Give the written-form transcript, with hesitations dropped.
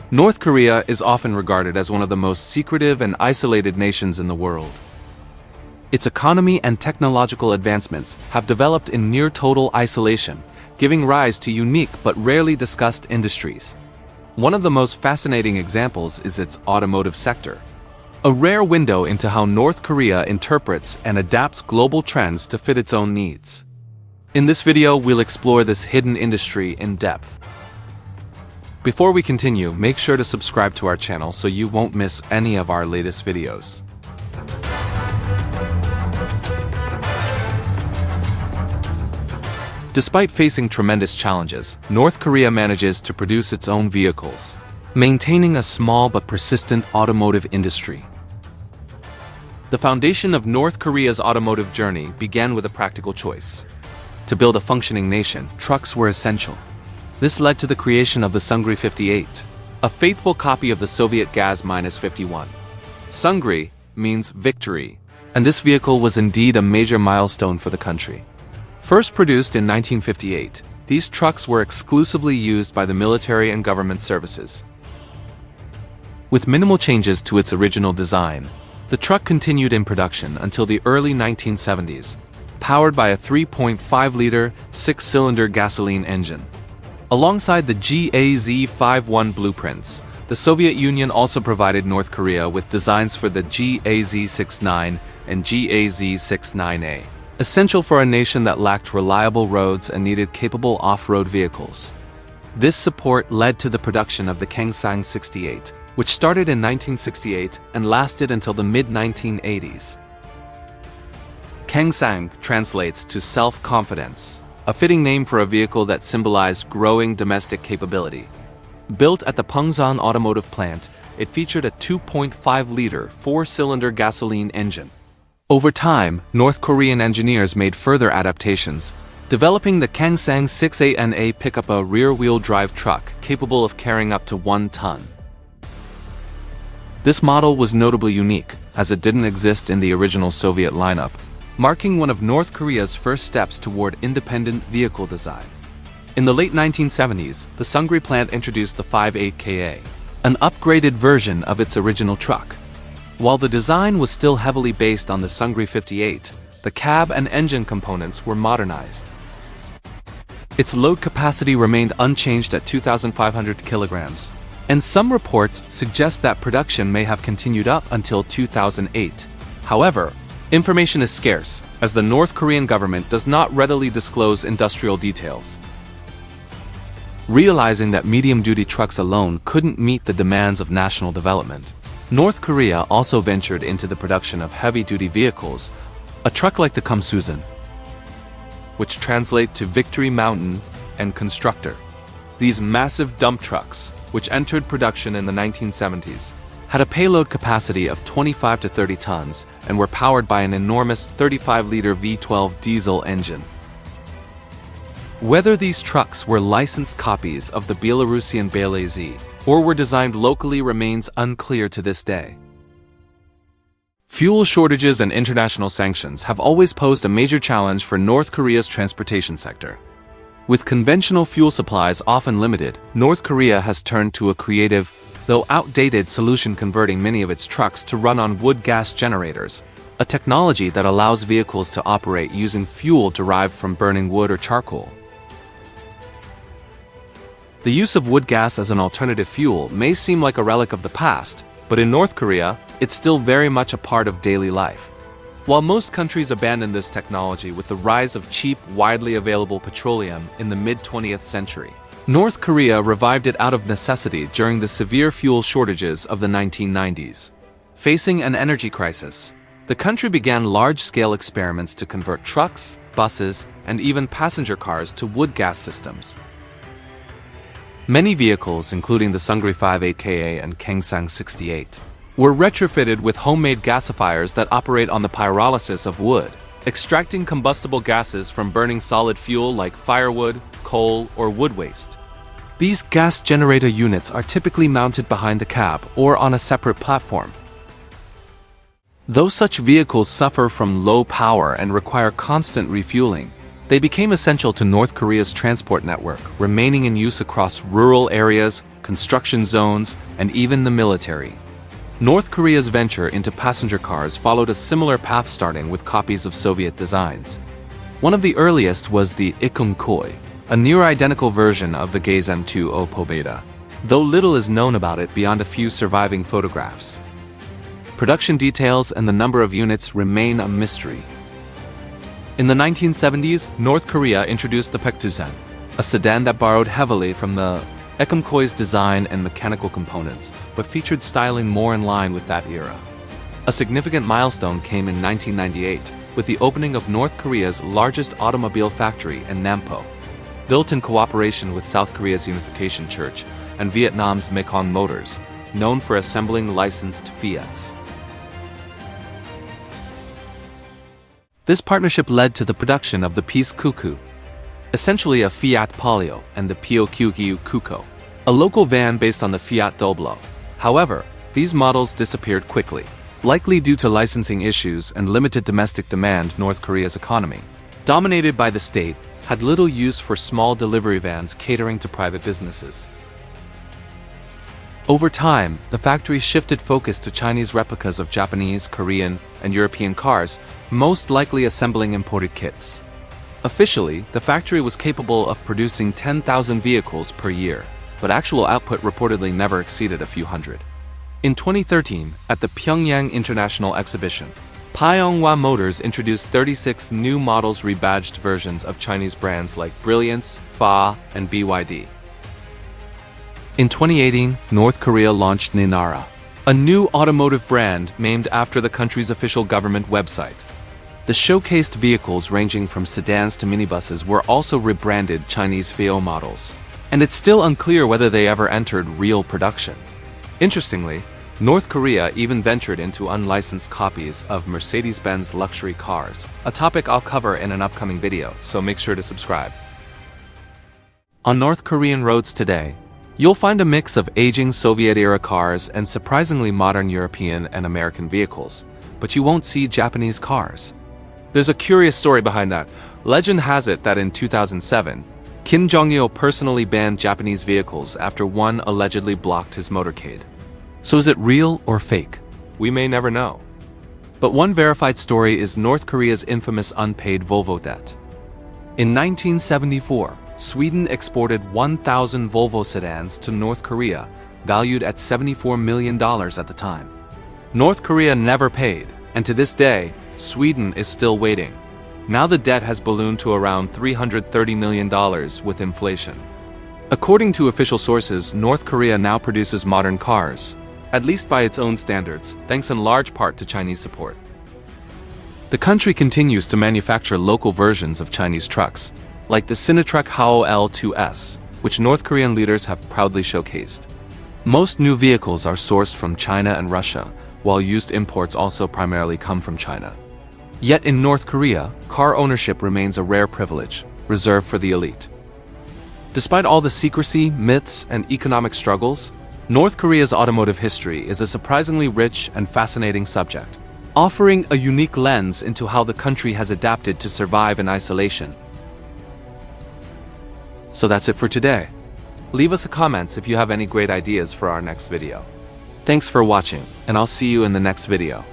North Korea is often regarded as one of the most secretive and isolated nations in the world. Its economy and technological advancements have developed in near-total isolation, giving rise to unique but rarely discussed industries. One of the most fascinating examples is its automotive sector, a rare window into how North Korea interprets and adapts global trends to fit its own needs. In this video, we'll explore this hidden industry in depth. Before we continue, make sure to subscribe to our channel so you won't miss any of our latest videos. Despite facing tremendous challenges, North Korea manages to produce its own vehicles, maintaining a small but persistent automotive industry. The foundation of North Korea's automotive journey began with a practical choice. To build a functioning nation, trucks were essential. This led to the creation of the Sungri 58, a faithful copy of the Soviet Gaz-51. Sungri means victory, and this vehicle was indeed a major milestone for the country. First produced in 1958, these trucks were exclusively used by the military and government services. With minimal changes to its original design, the truck continued in production until the early 1970s, powered by a 3.5-liter, 6-cylinder gasoline engine. Alongside the GAZ-51 blueprints, the Soviet Union also provided North Korea with designs for the GAZ-69 and GAZ-69A, essential for a nation that lacked reliable roads and needed capable off-road vehicles. This support led to the production of the Kangsang 68, which started in 1968 and lasted until the mid-1980s. Kangsang translates to self-confidence, a fitting name for a vehicle that symbolized growing domestic capability. Built at the Pungsan automotive plant, it featured a 2.5-liter, 4-cylinder gasoline engine. Over time, North Korean engineers made further adaptations, developing the Kangsang 68NA pickup, a rear-wheel drive truck capable of carrying up to 1 ton. This model was notably unique, as it didn't exist in the original Soviet lineup, marking one of North Korea's first steps toward independent vehicle design. In the late 1970s, the Sungri plant introduced the 58KA, an upgraded version of its original truck. While the design was still heavily based on the Sungri 58, the cab and engine components were modernized. Its load capacity remained unchanged at 2,500 kilograms, and some reports suggest that production may have continued up until 2008. However, information is scarce, as the North Korean government does not readily disclose industrial details. Realizing that medium-duty trucks alone couldn't meet the demands of national development, North Korea also ventured into the production of heavy-duty vehicles, a truck like the Kumsusan, which translate to Victory Mountain and Constructor. These massive dump trucks, which entered production in the 1970s, had a payload capacity of 25 to 30 tons and were powered by an enormous 35-liter V12 diesel engine. Whether these trucks were licensed copies of the Belarusian BLAZ or were designed locally remains unclear to this day. Fuel shortages and international sanctions have always posed a major challenge for North Korea's transportation sector. With conventional fuel supplies often limited, North Korea has turned to a creative, though outdated solution, converting many of its trucks to run on wood gas generators, a technology that allows vehicles to operate using fuel derived from burning wood or charcoal. The use of wood gas as an alternative fuel may seem like a relic of the past, but in North Korea, it's still very much a part of daily life. While most countries abandoned this technology with the rise of cheap, widely available petroleum in the mid-20th century, North Korea revived it out of necessity during the severe fuel shortages of the 1990s. Facing an energy crisis, the country began large-scale experiments to convert trucks, buses, and even passenger cars to wood gas systems. Many vehicles, including the Sungri 58KA and Kangsang 68, were retrofitted with homemade gasifiers that operate on the pyrolysis of wood, extracting combustible gases from burning solid fuel like firewood, coal, or wood waste. These gas generator units are typically mounted behind the cab or on a separate platform. Though such vehicles suffer from low power and require constant refueling, They became essential to North Korea's transport network, remaining in use across rural areas, construction zones, and even the military. North Korea's venture into passenger cars followed a similar path, starting with copies of Soviet designs. One of the earliest was the Ikkum-koi, a near-identical version of the Gazen-2 Opobeta, though little is known about it beyond a few surviving photographs. Production details and the number of units remain a mystery. In the 1970s, North Korea introduced the Paektusan, a sedan that borrowed heavily from the Ikkum-koi's design and mechanical components, but featured styling more in line with that era. A significant milestone came in 1998, with the opening of North Korea's largest automobile factory in Nampo. Built in cooperation with South Korea's Unification Church and Vietnam's Mekong Motors, known for assembling licensed Fiats. This partnership led to the production of the Peace Cuckoo, essentially a Fiat Palio, and the Pio-Kyugyu Kuko, a local van based on the Fiat Doblo. However, these models disappeared quickly, likely due to licensing issues and limited domestic demand. North Korea's economy, dominated by the state, had little use for small delivery vans catering to private businesses. Over time, the factory shifted focus to Chinese replicas of Japanese, Korean, and European cars, most likely assembling imported kits. Officially, the factory was capable of producing 10,000 vehicles per year, but actual output reportedly never exceeded a few hundred. In 2013, at the Pyongyang International Exhibition, Pyeonghwa Motors introduced 36 new models, rebadged versions of Chinese brands like Brilliance, Fa, and BYD. In 2018, North Korea launched Ninara, a new automotive brand named after the country's official government website. The showcased vehicles, ranging from sedans to minibuses, were also rebranded Chinese VO models, and it's still unclear whether they ever entered real production. Interestingly, North Korea even ventured into unlicensed copies of Mercedes-Benz luxury cars, a topic I'll cover in an upcoming video, so make sure to subscribe. On North Korean roads today, you'll find a mix of aging Soviet-era cars and surprisingly modern European and American vehicles, but you won't see Japanese cars. There's a curious story behind that. Legend has it that in 2007, Kim Jong-il personally banned Japanese vehicles after one allegedly blocked his motorcade. So is it real or fake? We may never know. But one verified story is North Korea's infamous unpaid Volvo debt. In 1974, Sweden exported 1,000 Volvo sedans to North Korea, valued at $74 million at the time. North Korea never paid, and to this day, Sweden is still waiting. Now the debt has ballooned to around $330 million with inflation. According to official sources, North Korea now produces modern cars, at least by its own standards, thanks in large part to Chinese support. The country continues to manufacture local versions of Chinese trucks, like the Sinotruk Hao L2S, which North Korean leaders have proudly showcased. Most new vehicles are sourced from China and Russia, while used imports also primarily come from China. Yet in North Korea, car ownership remains a rare privilege, reserved for the elite. Despite all the secrecy, myths, and economic struggles, North Korea's automotive history is a surprisingly rich and fascinating subject, offering a unique lens into how the country has adapted to survive in isolation. So that's it for today. Leave us a comments if you have any great ideas for our next video. Thanks for watching, and I'll see you in the next video.